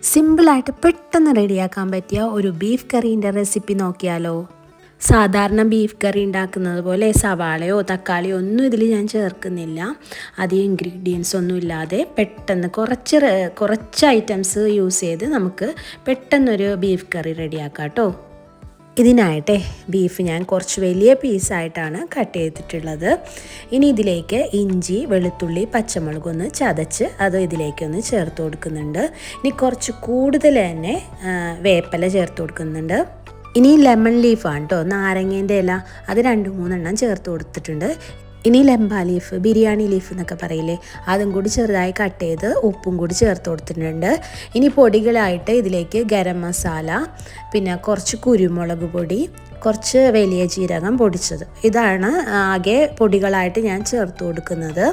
സിമ്പിളായിട്ട് പെട്ടെന്ന് റെഡിയാക്കാൻ പറ്റിയ ഒരു ബീഫ് കറീൻ്റെ റെസിപ്പി നോക്കിയാലോ. സാധാരണ ബീഫ് കറി ഉണ്ടാക്കുന്നത് പോലെ സവാളയോ തക്കാളിയോ ഒന്നും ഇതിൽ ഞാൻ ചേർക്കുന്നില്ല. അധികം ഇൻഗ്രീഡിയൻസ് ഒന്നും ഇല്ലാതെ പെട്ടെന്ന് കുറച്ച് ഐറ്റംസ് യൂസ് ചെയ്ത് നമുക്ക് പെട്ടെന്നൊരു ബീഫ് കറി റെഡിയാക്കാം കേട്ടോ. ഇതിനായിട്ട് ബീഫ് ഞാൻ കുറച്ച് വലിയ പീസായിട്ടാണ് കട്ട് ചെയ്തിട്ടുള്ളത്. ഇനി ഇതിലേക്ക് ഇഞ്ചി വെളുത്തുള്ളി പച്ചമുളകൊന്ന് ചതച്ച് അത് ഇതിലേക്കൊന്ന് ചേർത്ത് കൊടുക്കുന്നുണ്ട്. ഇനി കുറച്ച് കൂടുതൽ തന്നെ വേപ്പില ചേർത്ത് കൊടുക്കുന്നുണ്ട്. ഇനി ലെമൺ ലീഫാണ് കേട്ടോ, നാരങ്ങേൻ്റെ ഇല, അത് 2-3 ചേർത്ത് കൊടുത്തിട്ടുണ്ട്. ഇനി ലെമ്പ ലീഫ്, ബിരിയാണി ലീഫ് എന്നൊക്കെ പറയില്ലേ, അതും കൂടി ചെറുതായി കട്ട് ചെയ്ത് ഉപ്പും കൂടി ചേർത്ത് കൊടുത്തിട്ടുണ്ട്. ഇനി പൊടികളായിട്ട് ഇതിലേക്ക് ഗരം മസാല, പിന്നെ കുറച്ച് കുരുമുളക് പൊടി, കുറച്ച് വലിയ ജീരകം പൊടിച്ചത്, ഇതാണ് ആകെ പൊടികളായിട്ട് ഞാൻ ചേർത്ത് കൊടുക്കുന്നത്.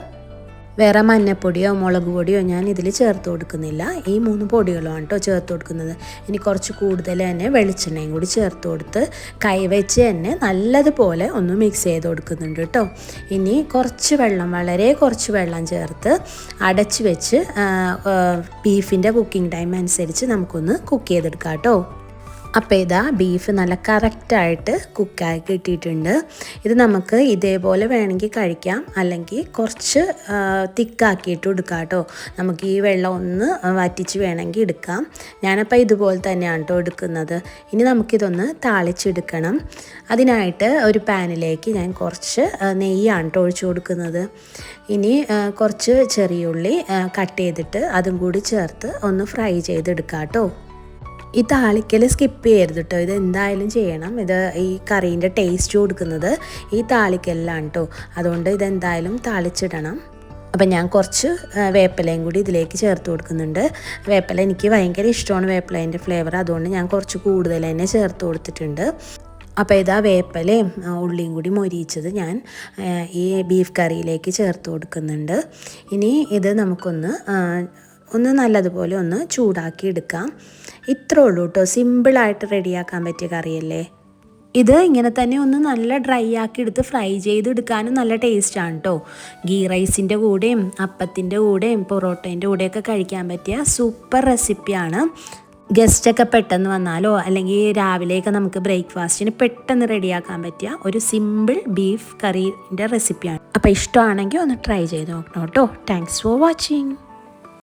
വേറെ മഞ്ഞപ്പൊടിയോ മുളക് പൊടിയോ ഞാൻ ഇതിൽ ചേർത്ത് കൊടുക്കുന്നില്ല. ഈ 3 പൊടികളുമാണ് കേട്ടോ ചേർത്ത് കൊടുക്കുന്നത്. ഇനി കുറച്ച് കൂടുതൽ തന്നെ വെളിച്ചെണ്ണയും കൂടി ചേർത്ത് കൊടുത്ത് കൈവച്ച് തന്നെ നല്ലതുപോലെ ഒന്ന് മിക്സ് ചെയ്ത് കൊടുക്കുന്നുണ്ട് കേട്ടോ. ഇനി കുറച്ച് വെള്ളം, വളരെ കുറച്ച് വെള്ളം ചേർത്ത് അടച്ച് വെച്ച് ബീഫിൻ്റെ കുക്കിംഗ് ടൈം അനുസരിച്ച് നമുക്കൊന്ന് കുക്ക് ചെയ്തെടുക്കാം കേട്ടോ. അപ്പോൾ ഇതാ ബീഫ് നല്ല കറക്റ്റായിട്ട് കുക്കായി കിട്ടിയിട്ടുണ്ട്. ഇത് നമുക്ക് ഇതേപോലെ വേണമെങ്കിൽ കഴിക്കാം, അല്ലെങ്കിൽ കുറച്ച് തിക്കാക്കിയിട്ട് എടുക്കാം കേട്ടോ. നമുക്ക് ഈ വെള്ളം ഒന്ന് വറ്റിച്ച് വേണമെങ്കിൽ എടുക്കാം. ഞാനപ്പോൾ ഇതുപോലെ തന്നെയാണ് കേട്ടോ എടുക്കുന്നത്. ഇനി നമുക്കിതൊന്ന് താളിച്ചെടുക്കണം. അതിനായിട്ട് ഒരു പാനിലേക്ക് ഞാൻ കുറച്ച് നെയ്യാണ് കേട്ടോ ഒഴിച്ചു കൊടുക്കുന്നത്. ഇനി കുറച്ച് ചെറിയ ഉള്ളി കട്ട് ചെയ്തിട്ട് അതും കൂടി ചേർത്ത് ഒന്ന് ഫ്രൈ ചെയ്തെടുക്കാം കേട്ടോ. ഈ താളിക്കൽ സ്കിപ്പ് ചെയ്യരുത് കേട്ടോ, ഇത് എന്തായാലും ചെയ്യണം. ഇത് ഈ കറീൻ്റെ ടേസ്റ്റ് കൊടുക്കുന്നത് ഈ താളിക്കലിലാണ് കേട്ടോ, അതുകൊണ്ട് ഇതെന്തായാലും താളിച്ചിടണം. അപ്പം ഞാൻ കുറച്ച് വേപ്പിലയും കൂടി ഇതിലേക്ക് ചേർത്ത് കൊടുക്കുന്നുണ്ട്. വേപ്പില എനിക്ക് ഭയങ്കര ഇഷ്ടമാണ്, വേപ്പിലേൻ്റെ ഫ്ലേവർ, അതുകൊണ്ട് ഞാൻ കുറച്ച് കൂടുതൽ തന്നെ ചേർത്ത് കൊടുത്തിട്ടുണ്ട്. അപ്പോൾ ഇതാ വേപ്പിലയും ഉള്ളിയും കൂടി മൊരിയിച്ചത് ഞാൻ ഈ ബീഫ് കറിയിലേക്ക് ചേർത്ത് കൊടുക്കുന്നുണ്ട്. ഇനി ഇത് നമുക്കൊന്ന് നല്ലതുപോലെ ഒന്ന് ചൂടാക്കി എടുക്കാം. ഇത്രേ ഉള്ളൂ കേട്ടോ, സിമ്പിളായിട്ട് റെഡിയാക്കാൻ പറ്റിയ കറിയല്ലേ. ഇത് ഇങ്ങനെ തന്നെ ഒന്ന് നല്ല ഡ്രൈ ആക്കി എടുത്ത് ഫ്രൈ ചെയ്തെടുക്കാനും നല്ല ടേസ്റ്റാണ് കേട്ടോ. ഗീ റൈസിൻ്റെ കൂടെയും അപ്പത്തിൻ്റെ കൂടെയും പൊറോട്ടേൻ്റെ കൂടെയൊക്കെ കഴിക്കാൻ പറ്റിയ സൂപ്പർ റെസിപ്പിയാണ്. ഗസ്റ്റൊക്കെ പെട്ടെന്ന് വന്നാലോ അല്ലെങ്കിൽ രാവിലെയൊക്കെ നമുക്ക് ബ്രേക്ക്ഫാസ്റ്റിന് പെട്ടെന്ന് റെഡിയാക്കാൻ പറ്റിയ ഒരു സിമ്പിൾ ബീഫ് കറീൻ്റെ റെസിപ്പിയാണ്. അപ്പോൾ ഇഷ്ടമാണെങ്കിൽ ഒന്ന് ട്രൈ ചെയ്ത് നോക്കണം കേട്ടോ. Thanks for watching.